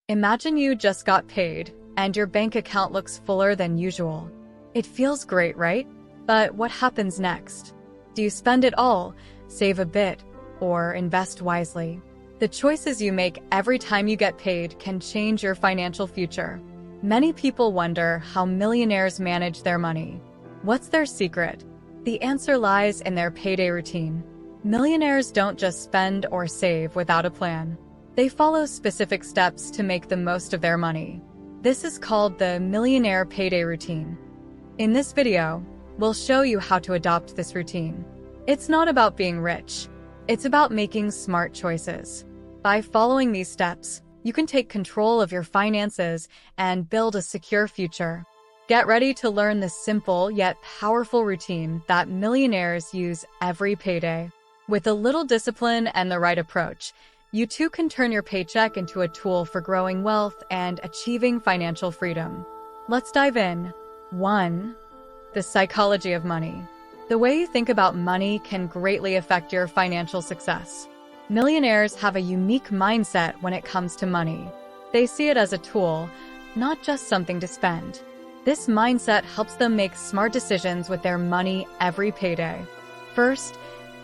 Imagine you just got paid, and your bank account looks fuller than usual. It feels great, right? But what happens next? Do you spend it all, save a bit, or invest wisely? The choices you make every time you get paid can change your financial future. Many people wonder how millionaires manage their money. What's their secret? The answer lies in their payday routine. Millionaires don't just spend or save without a plan. They follow specific steps to make the most of their money. This is called the Millionaire Payday Routine. In this video, we'll show you how to adopt this routine. It's not about being rich. It's about making smart choices. By following these steps, you can take control of your finances and build a secure future. Get ready to learn the simple yet powerful routine that millionaires use every payday. With a little discipline and the right approach, you too can turn your paycheck into a tool for growing wealth and achieving financial freedom. Let's dive in. 1. The psychology of money. The way you think about money can greatly affect your financial success. Millionaires have a unique mindset when it comes to money. They see it as a tool, not just something to spend. This mindset helps them make smart decisions with their money every payday. First,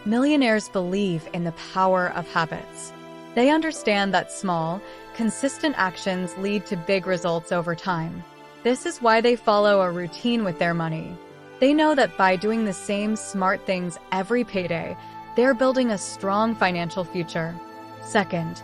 millionaires believe in the power of habits. They understand that small, consistent actions lead to big results over time. This is why they follow a routine with their money. They know that by doing the same smart things every payday, they're building a strong financial future. Second,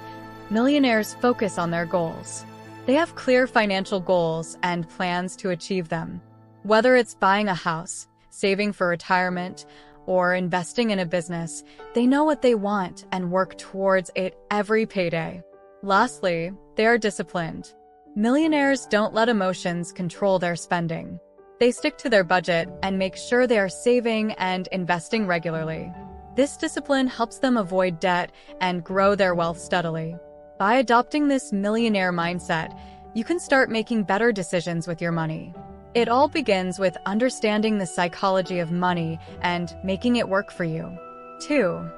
millionaires focus on their goals. They have clear financial goals and plans to achieve them. Whether it's buying a house, saving for retirement, or investing in a business, they know what they want and work towards it every payday. Lastly, they are disciplined. Millionaires don't let emotions control their spending. They stick to their budget and make sure they are saving and investing regularly. This discipline helps them avoid debt and grow their wealth steadily. By adopting this millionaire mindset, you can start making better decisions with your money. It all begins with understanding the psychology of money and making it work for you. 2.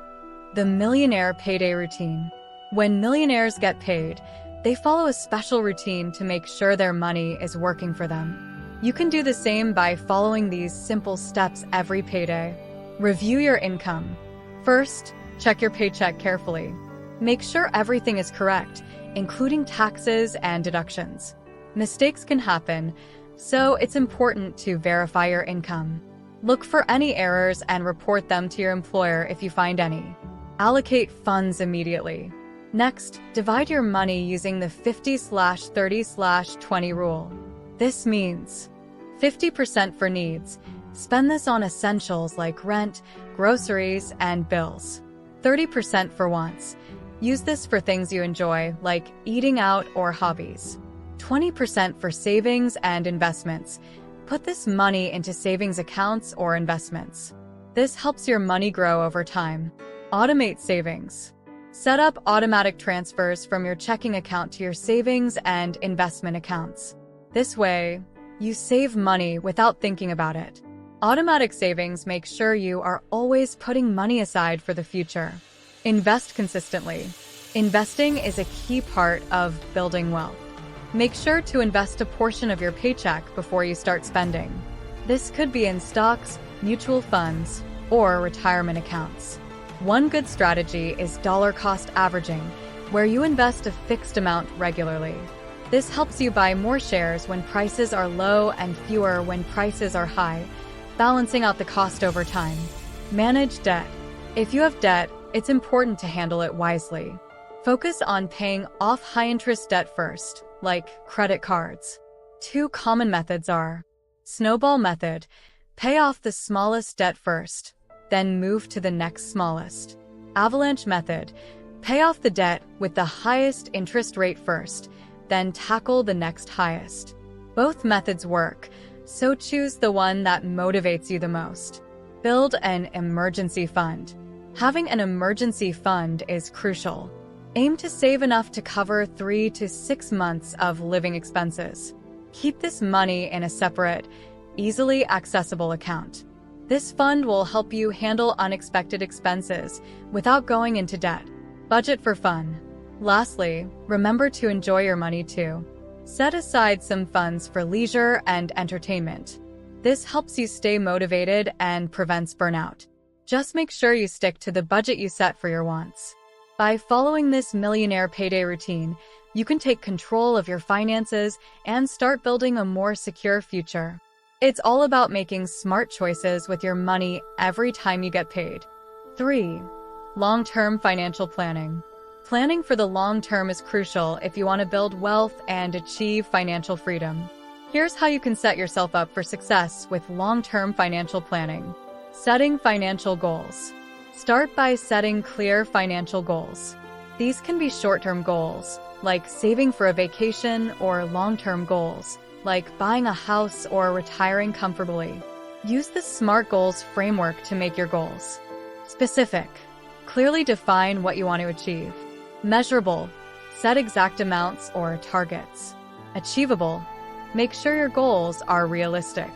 The Millionaire Payday Routine. When millionaires get paid, they follow a special routine to make sure their money is working for them. You can do the same by following these simple steps every payday. Review your income. First, check your paycheck carefully. Make sure everything is correct, including taxes and deductions. Mistakes can happen, so it's important to verify your income. Look for any errors and report them to your employer if you find any. Allocate funds immediately. Next, divide your money using the 50/30/20 rule. This means 50% for needs. Spend this on essentials like rent, groceries, and bills. 30% for wants. Use this for things you enjoy, like eating out or hobbies. 20% for savings and investments. Put this money into savings accounts or investments. This helps your money grow over time. Automate savings. Set up automatic transfers from your checking account to your savings and investment accounts. This way, you save money without thinking about it. Automatic savings make sure you are always putting money aside for the future. Invest consistently. Investing is a key part of building wealth. Make sure to invest a portion of your paycheck before you start spending. This could be in stocks, mutual funds, or retirement accounts. One good strategy is dollar cost averaging, where you invest a fixed amount regularly. This helps you buy more shares when prices are low and fewer when prices are high, balancing out the cost over time. Manage debt. If you have debt, it's important to handle it wisely. Focus on paying off high-interest debt first, like credit cards. 2 common methods are: snowball method, pay off the smallest debt first, then move to the next smallest. Avalanche method, pay off the debt with the highest interest rate first, then tackle the next highest. Both methods work, so choose the one that motivates you the most. Build an emergency fund. Having an emergency fund is crucial. Aim to save enough to cover 3 to 6 months of living expenses. Keep this money in a separate, easily accessible account. This fund will help you handle unexpected expenses without going into debt. Budget for fun. Lastly, remember to enjoy your money too. Set aside some funds for leisure and entertainment. This helps you stay motivated and prevents burnout. Just make sure you stick to the budget you set for your wants. By following this millionaire payday routine, you can take control of your finances and start building a more secure future. It's all about making smart choices with your money every time you get paid. 3. Long-term financial planning. Planning for the long term is crucial if you want to build wealth and achieve financial freedom. Here's how you can set yourself up for success with long-term financial planning. Setting financial goals. Start by setting clear financial goals. These can be short-term goals, like saving for a vacation, or long-term goals, like buying a house or retiring comfortably. Use the SMART goals framework to make your goals. Specific. Clearly define what you want to achieve. Measurable. Set exact amounts or targets. Achievable. Make sure your goals are realistic.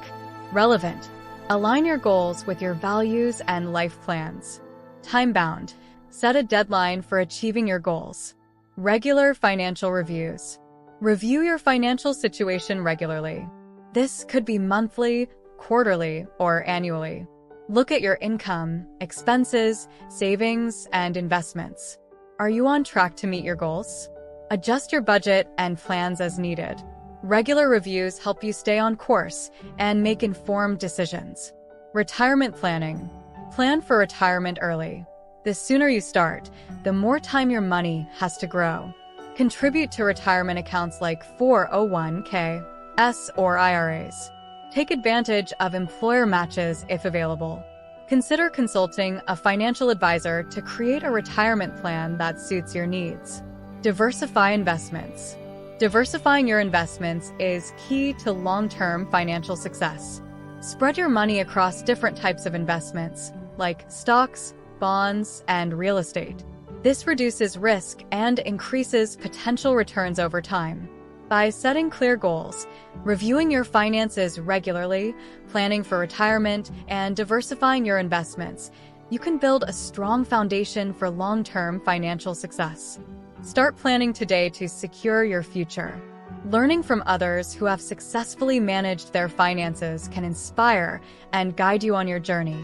Relevant. Align your goals with your values and life plans. Time-bound. Set a deadline for achieving your goals. Regular financial reviews. Review your financial situation regularly. This could be monthly, quarterly, or annually. Look at your income, expenses, savings, and investments. Are you on track to meet your goals? Adjust your budget and plans as needed. Regular reviews help you stay on course and make informed decisions. Retirement planning. Plan for retirement early. The sooner you start, the more time your money has to grow. Contribute to retirement accounts like 401(k)s or IRAs. Take advantage of employer matches if available. Consider consulting a financial advisor to create a retirement plan that suits your needs. Diversify investments. Diversifying your investments is key to long-term financial success. Spread your money across different types of investments, like stocks, bonds, and real estate. This reduces risk and increases potential returns over time. By setting clear goals, reviewing your finances regularly, planning for retirement, and diversifying your investments, you can build a strong foundation for long-term financial success. Start planning today to secure your future. Learning from others who have successfully managed their finances can inspire and guide you on your journey.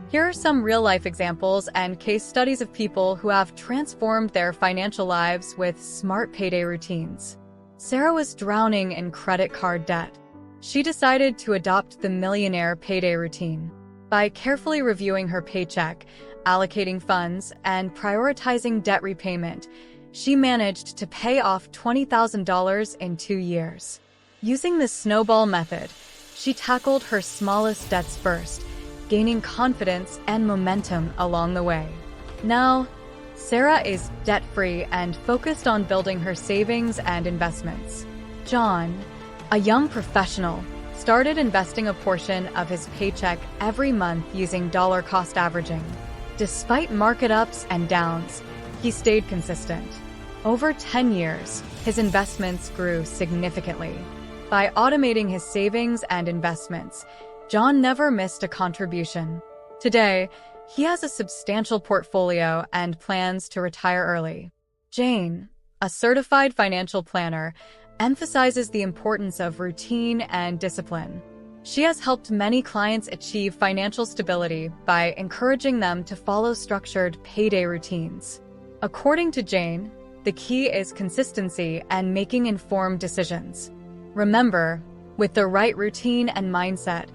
Here are some real-life examples and case studies of people who have transformed their financial lives with smart payday routines. Sarah was drowning in credit card debt. She decided to adopt the Millionaire Payday Routine. By carefully reviewing her paycheck, allocating funds, and prioritizing debt repayment, she managed to pay off $20,000 in 2 years. Using the snowball method, she tackled her smallest debts first, gaining confidence and momentum along the way. Now, Sarah is debt-free and focused on building her savings and investments. John, a young professional, started investing a portion of his paycheck every month using dollar-cost averaging. Despite market ups and downs, he stayed consistent. Over 10 years, his investments grew significantly. By automating his savings and investments, John never missed a contribution. Today, he has a substantial portfolio and plans to retire early. Jane, a certified financial planner, emphasizes the importance of routine and discipline. She has helped many clients achieve financial stability by encouraging them to follow structured payday routines. According to Jane, the key is consistency and making informed decisions. Remember, with the right routine and mindset,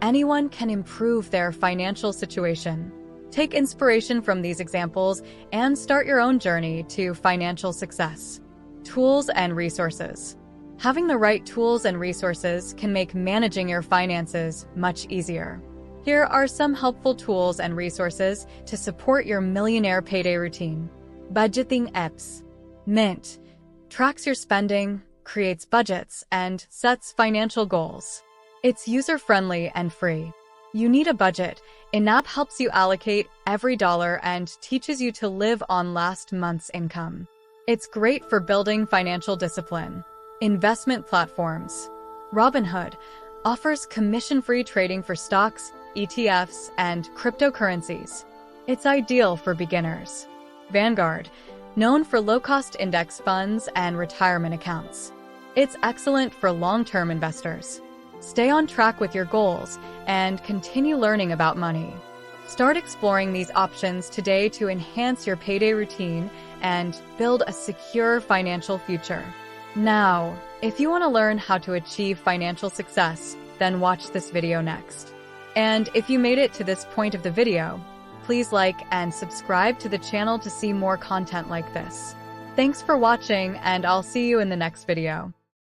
anyone can improve their financial situation. Take inspiration from these examples and start your own journey to financial success. Tools and resources. Having the right tools and resources can make managing your finances much easier. Here are some helpful tools and resources to support your millionaire payday routine. Budgeting apps. Mint tracks your spending, creates budgets, and sets financial goals. It's user-friendly and free. You need a budget. An app helps you allocate every dollar and teaches you to live on last month's income. It's great for building financial discipline. Investment platforms. Robinhood offers commission-free trading for stocks, ETFs, and cryptocurrencies. It's ideal for beginners. Vanguard known for low-cost index funds and retirement accounts. It's excellent for long-term investors. Stay on track with your goals and continue learning about money. Start exploring these options today to enhance your payday routine and build a secure financial future. Now, if you want to learn how to achieve financial success, then watch this video next. And if you made it to this point of the video, please like and subscribe to the channel to see more content like this. Thanks for watching, and I'll see you in the next video.